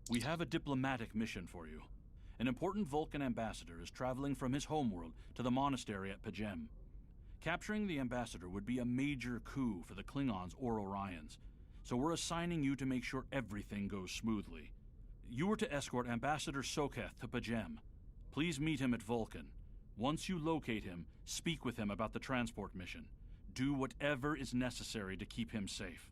We have a diplomatic mission for you. An important Vulcan ambassador is traveling from his homeworld to the monastery at Pajem. Capturing the ambassador would be a major coup for the Klingons or Orions, so we're assigning you to make sure everything goes smoothly. You are to escort Ambassador Soketh to Pajem. Please meet him at Vulcan. Once you locate him, speak with him about the transport mission. Do whatever is necessary to keep him safe.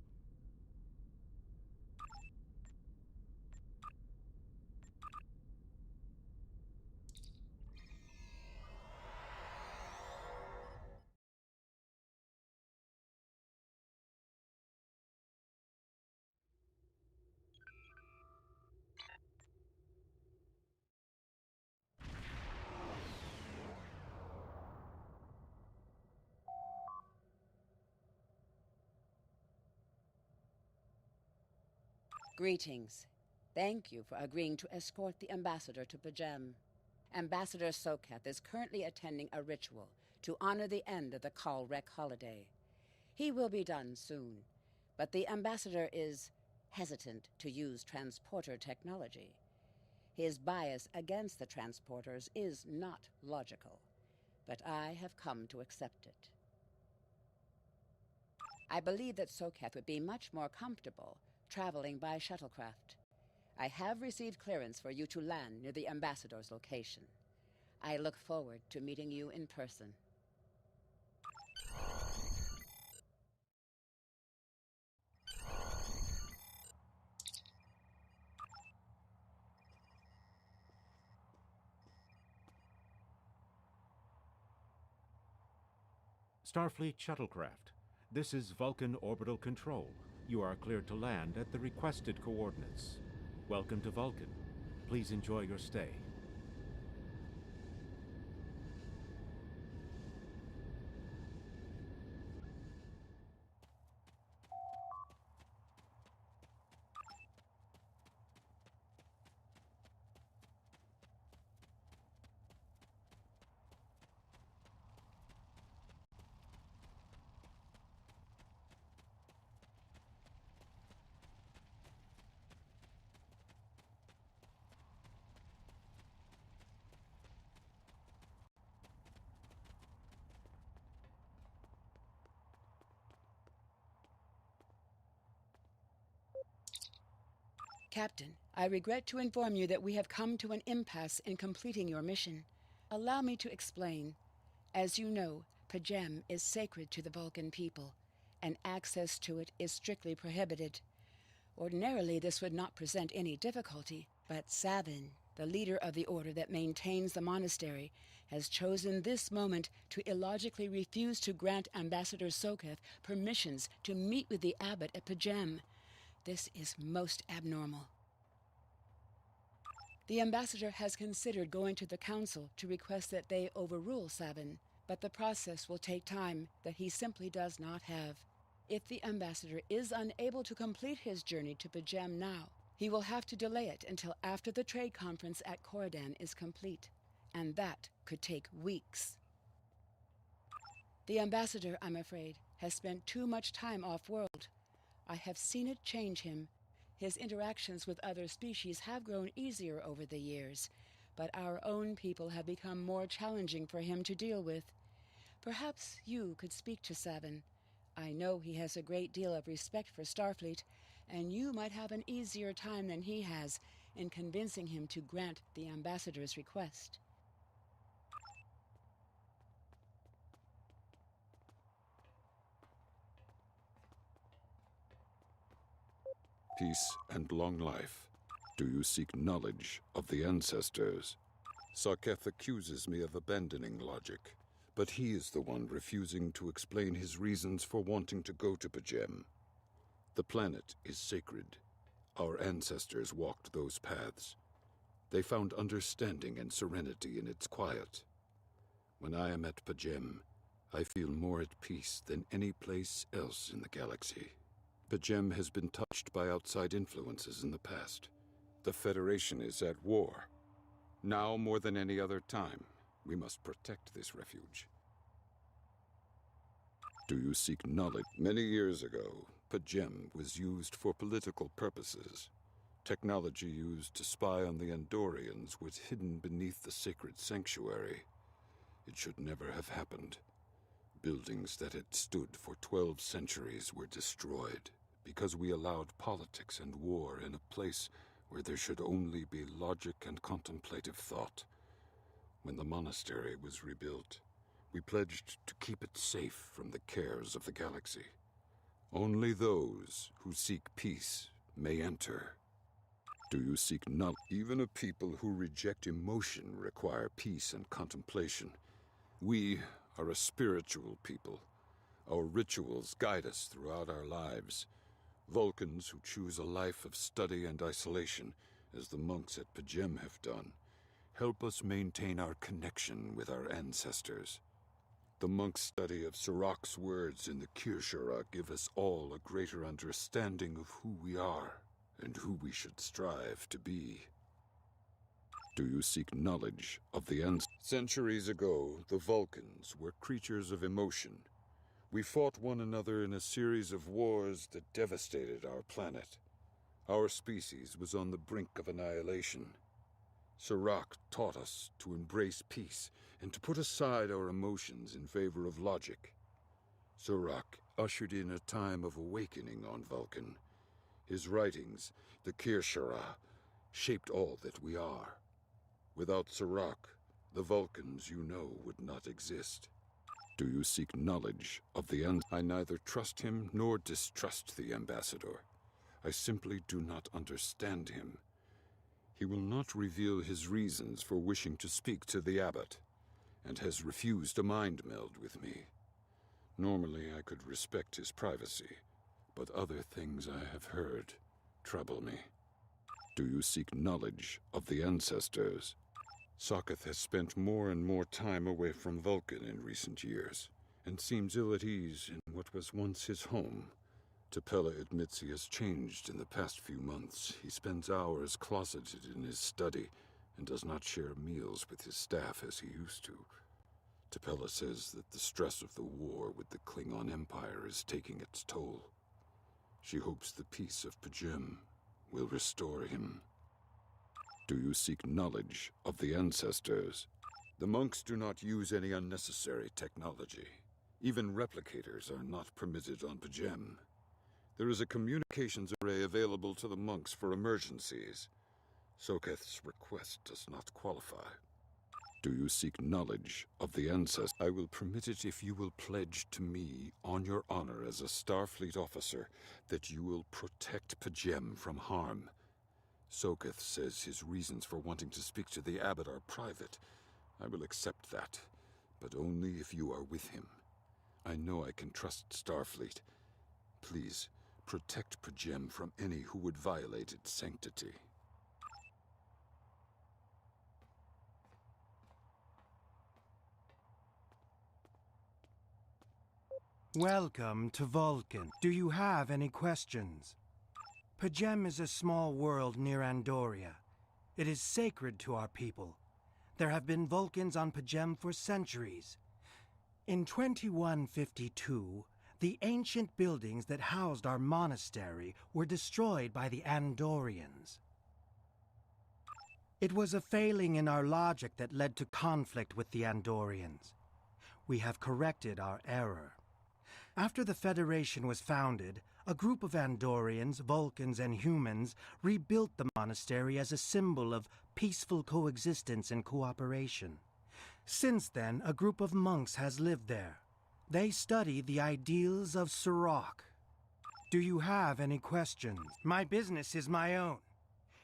Greetings. Thank you for agreeing to escort the ambassador to Pajem. Ambassador Soketh is currently attending a ritual to honor the end of the Kalrek holiday. He will be done soon, but the ambassador is hesitant to use transporter technology. His bias against the transporters is not logical, but I have come to accept it. I believe that Soketh would be much more comfortable traveling by shuttlecraft. I have received clearance for you to land near the ambassador's location. I look forward to meeting you in person. Starfleet shuttlecraft. This is Vulcan Orbital Control. You are cleared to land at the requested coordinates. Welcome to Vulcan. Please enjoy your stay. Captain, I regret to inform you that we have come to an impasse in completing your mission. Allow me to explain. As you know, Pajem is sacred to the Vulcan people, and access to it is strictly prohibited. Ordinarily, this would not present any difficulty, but Savin, the leader of the order that maintains the monastery, has chosen this moment to illogically refuse to grant Ambassador Soketh permissions to meet with the abbot at Pajem. This is most abnormal. The ambassador has considered going to the council to request that they overrule Savin, but the process will take time that he simply does not have. If the ambassador is unable to complete his journey to Pajem now, he will have to delay it until after the trade conference at Coridan is complete, and that could take weeks. The ambassador, I'm afraid, has spent too much time off-world. I have seen it change him. His interactions with other species have grown easier over the years, but our own people have become more challenging for him to deal with. Perhaps you could speak to Savin. I know he has a great deal of respect for Starfleet, and you might have an easier time than he has in convincing him to grant the ambassador's request. Peace and long life. Do you seek knowledge of the ancestors? Soketh accuses me of abandoning logic, but he is the one refusing to explain his reasons for wanting to go to Pajem. The planet is sacred. Our ancestors walked those paths. They found understanding and serenity in its quiet. When I am at Pajem, I feel more at peace than any place else in the galaxy. Pajem has been touched by outside influences in the past. The Federation is at war. Now more than any other time, we must protect this refuge. Do you seek knowledge? Many years ago, Pajem was used for political purposes. Technology used to spy on the Andorians was hidden beneath the sacred sanctuary. It should never have happened. Buildings that had stood for 12 centuries were destroyed because we allowed politics and war in a place where there should only be logic and contemplative thought. When the monastery was rebuilt, we pledged to keep it safe from the cares of the galaxy. Only those who seek peace may enter. Do you seek knowledge? Even a people who reject emotion require peace and contemplation. We are a spiritual people. Our rituals guide us throughout our lives. Vulcans who choose a life of study and isolation, as the monks at Pajem have done, help us maintain our connection with our ancestors. The monk's study of Sirach's words in the Kirshara give us all a greater understanding of who we are and who we should strive to be. Do you seek knowledge of the ancestors? Centuries ago, the Vulcans were creatures of emotion. We fought one another in a series of wars that devastated our planet. Our species was on the brink of annihilation. Sirach taught us to embrace peace and to put aside our emotions in favor of logic. Sirach ushered in a time of awakening on Vulcan. His writings, the Kirshara, shaped all that we are. Without Sirach, the Vulcans you know would not exist. Do you seek knowledge of the end? I neither trust him nor distrust the ambassador. I simply do not understand him. He will not reveal his reasons for wishing to speak to the abbot, and has refused a mind meld with me. Normally I could respect his privacy, but other things I have heard trouble me. Do you seek knowledge of the ancestors? Sokoth has spent more and more time away from Vulcan in recent years, and seems ill at ease in what was once his home. Tapella admits he has changed in the past few months. He spends hours closeted in his study, and does not share meals with his staff as he used to. Tapella says that the stress of the war with the Klingon Empire is taking its toll. She hopes the peace of Pajem will restore him. Do you seek knowledge of the ancestors? The monks do not use any unnecessary technology. Even replicators are not permitted on Pajem. There is a communications array available to the monks for emergencies. Sokoth's request does not qualify. Do you seek knowledge of the ancestors? I will permit it if you will pledge to me, on your honor as a Starfleet officer, that you will protect Pajem from harm. Sokoth says his reasons for wanting to speak to the abbot are private. I will accept that, but only if you are with him. I know I can trust Starfleet. Please, protect Pajem from any who would violate its sanctity. Welcome to Vulcan. Do you have any questions? Pajem is a small world near Andoria. It is sacred to our people. There have been Vulcans on Pajem for centuries. In 2152, the ancient buildings that housed our monastery were destroyed by the Andorians. It was a failing in our logic that led to conflict with the Andorians. We have corrected our error. After the Federation was founded, a group of Andorians, Vulcans, and humans rebuilt the monastery as a symbol of peaceful coexistence and cooperation. Since then, a group of monks has lived there. They study the ideals of Sirach. Do you have any questions? My business is my own.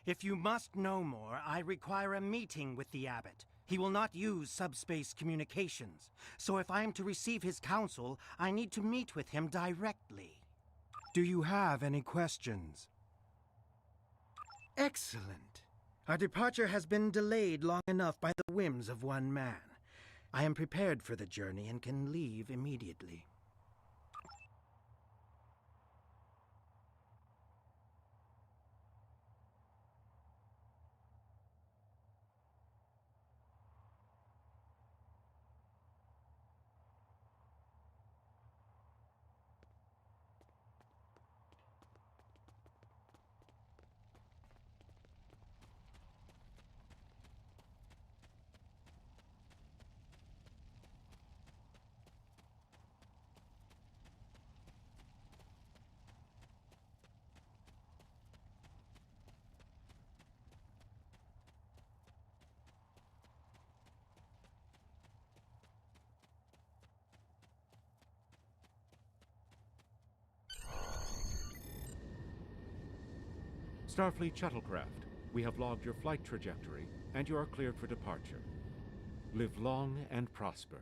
If you must know more, I require a meeting with the abbot. He will not use subspace communications, so if I am to receive his counsel, I need to meet with him directly. Do you have any questions? Excellent. Our departure has been delayed long enough by the whims of one man. I am prepared for the journey and can leave immediately. Starfleet shuttlecraft, we have logged your flight trajectory, and you are cleared for departure. Live long and prosper.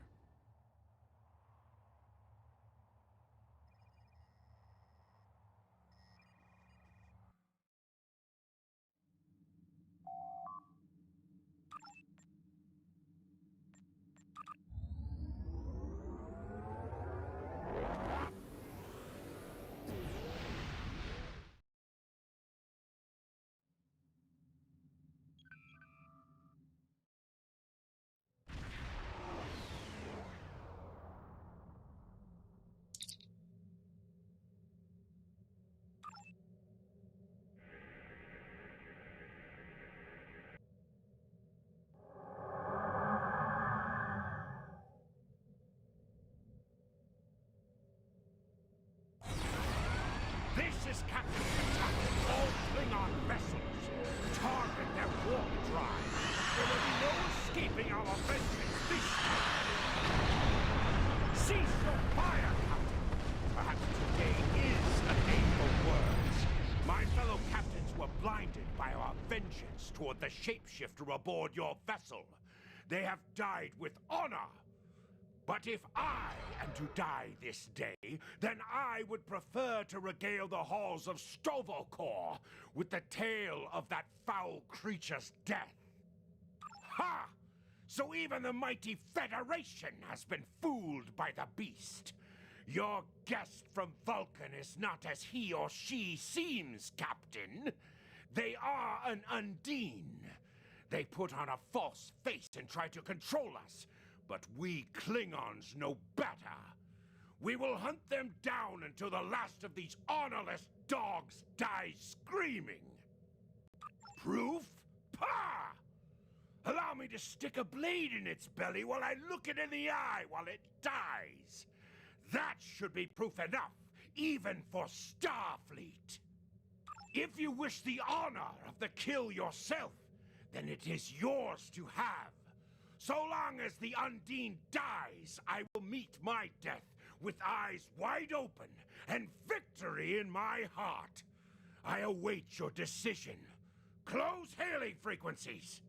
This is Captain Attack. All Klingon vessels. Target their warp drive. There will be no escaping our vengeance this time. Cease your fire, Captain. Perhaps today is a day for words. My fellow captains were blinded by our vengeance toward the shapeshifter aboard your vessel. They have died with honor. But if I am to die this day, then I would prefer to regale the halls of Stovokor with the tale of that foul creature's death. Ha! So even the mighty Federation has been fooled by the beast. Your guest from Vulcan is not as he or she seems, Captain. They are an Undine. They put on a false face and try to control us. But we Klingons know better. We will hunt them down until the last of these honorless dogs dies screaming. Proof? Pah! Allow me to stick a blade in its belly while I look it in the eye while it dies. That should be proof enough, even for Starfleet. If you wish the honor of the kill yourself, then it is yours to have. So long as the Undine dies, I will meet my death with eyes wide open and victory in my heart. I await your decision. Close hailing frequencies.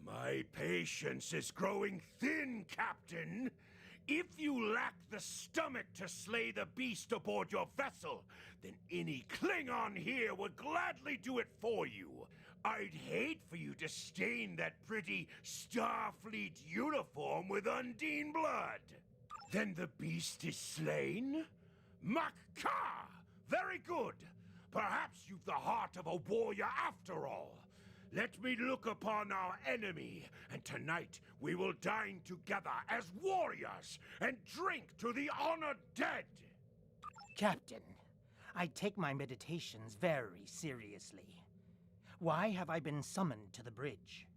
My patience is growing thin, Captain. If you lack the stomach to slay the beast aboard your vessel, then any Klingon here would gladly do it for you. I'd hate for you to stain that pretty Starfleet uniform with Undine blood. Then the beast is slain? Makka! Very good. Perhaps you've the heart of a warrior after all. Let me look upon our enemy, and tonight we will dine together as warriors and drink to the honored dead. Captain, I take my meditations very seriously. Why have I been summoned to the bridge?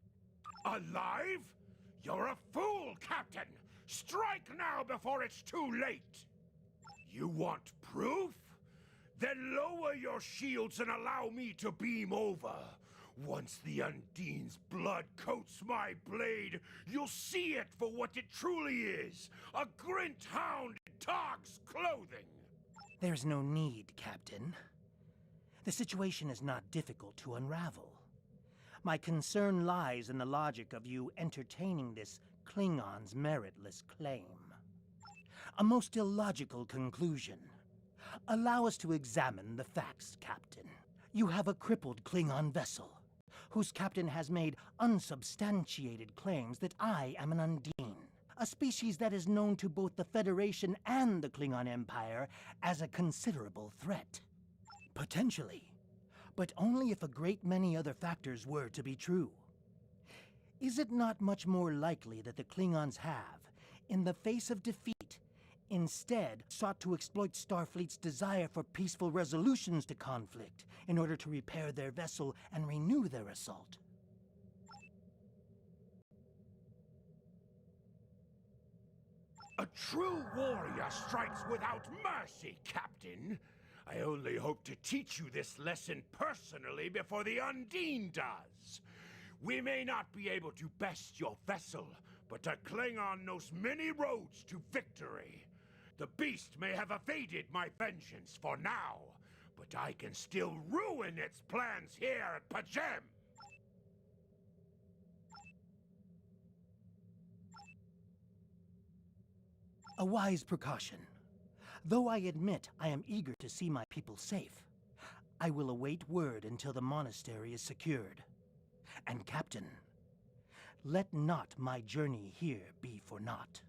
Alive? You're a fool, Captain! Strike now before it's too late! You want proof? Then lower your shields and allow me to beam over. Once the Undine's blood coats my blade, you'll see it for what it truly is. A grint hound in dog's clothing. There's no need, Captain. The situation is not difficult to unravel. My concern lies in the logic of you entertaining this Klingon's meritless claim. A most illogical conclusion. Allow us to examine the facts, Captain. You have a crippled Klingon vessel, whose captain has made unsubstantiated claims that I am an Undine, a species that is known to both the Federation and the Klingon Empire as a considerable threat. Potentially, but only if a great many other factors were to be true. Is it not much more likely that the Klingons have, in the face of defeat, instead sought to exploit Starfleet's desire for peaceful resolutions to conflict in order to repair their vessel and renew their assault? A true warrior strikes without mercy, Captain. I only hope to teach you this lesson personally before the Undine does. We may not be able to best your vessel, but a Klingon knows many roads to victory. The beast may have evaded my vengeance for now, but I can still ruin its plans here at Pajem! A wise precaution. Though I admit I am eager to see my people safe, I will await word until the monastery is secured. And Captain, let not my journey here be for naught.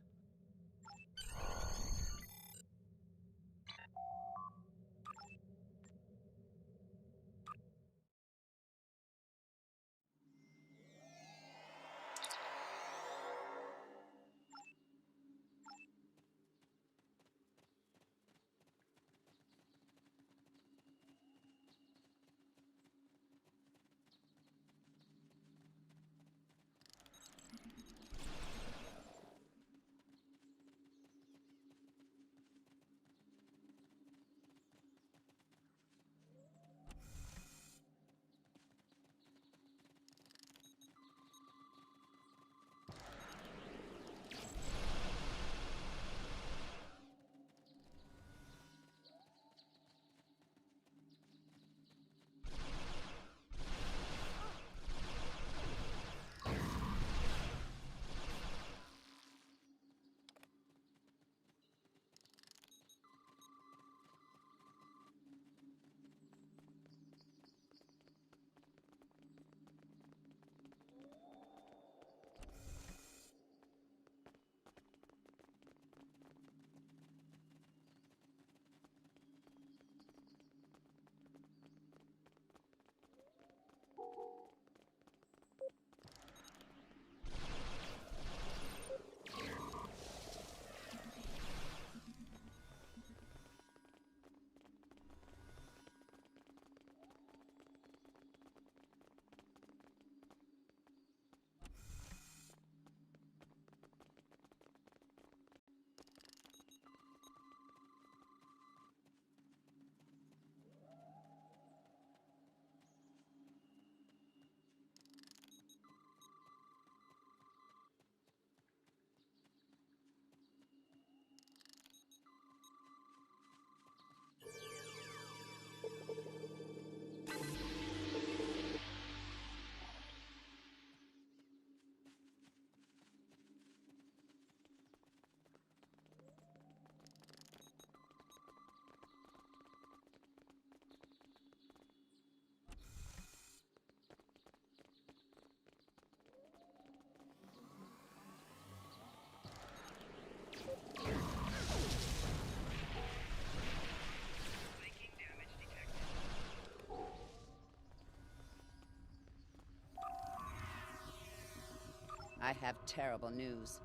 I have terrible news.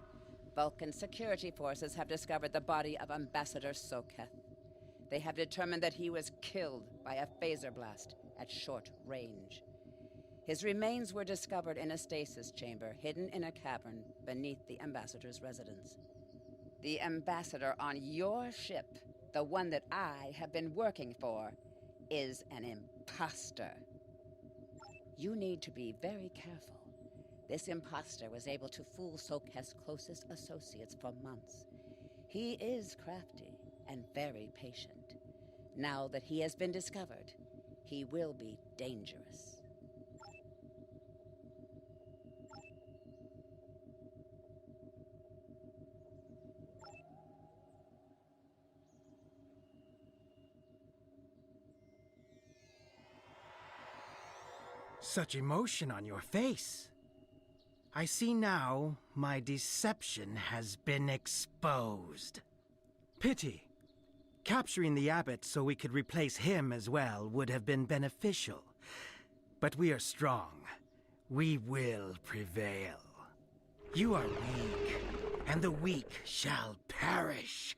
Vulcan security forces have discovered the body of Ambassador Soketh. They have determined that he was killed by a phaser blast at short range. His remains were discovered in a stasis chamber hidden in a cavern beneath the Ambassador's residence. The Ambassador on your ship, the one that I have been working for, is an imposter. You need to be very careful. This imposter was able to fool Soketh's closest associates for months. He is crafty and very patient. Now that he has been discovered, he will be dangerous. Such emotion on your face. I see now my deception has been exposed. Pity. Capturing the abbot so we could replace him as well would have been beneficial, But we are strong. We will prevail. You are weak, and the weak shall perish.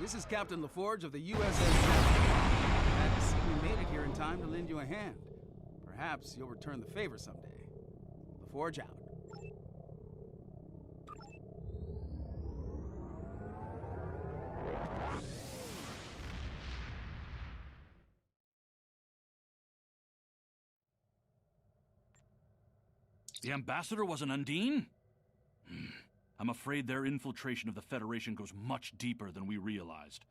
This is Captain LaForge of the USS Captain. Glad to see we made it here in time to lend you a hand. Perhaps you'll return the favor someday. LaForge out. The ambassador was an Undine? I'm afraid their infiltration of the Federation goes much deeper than we realized.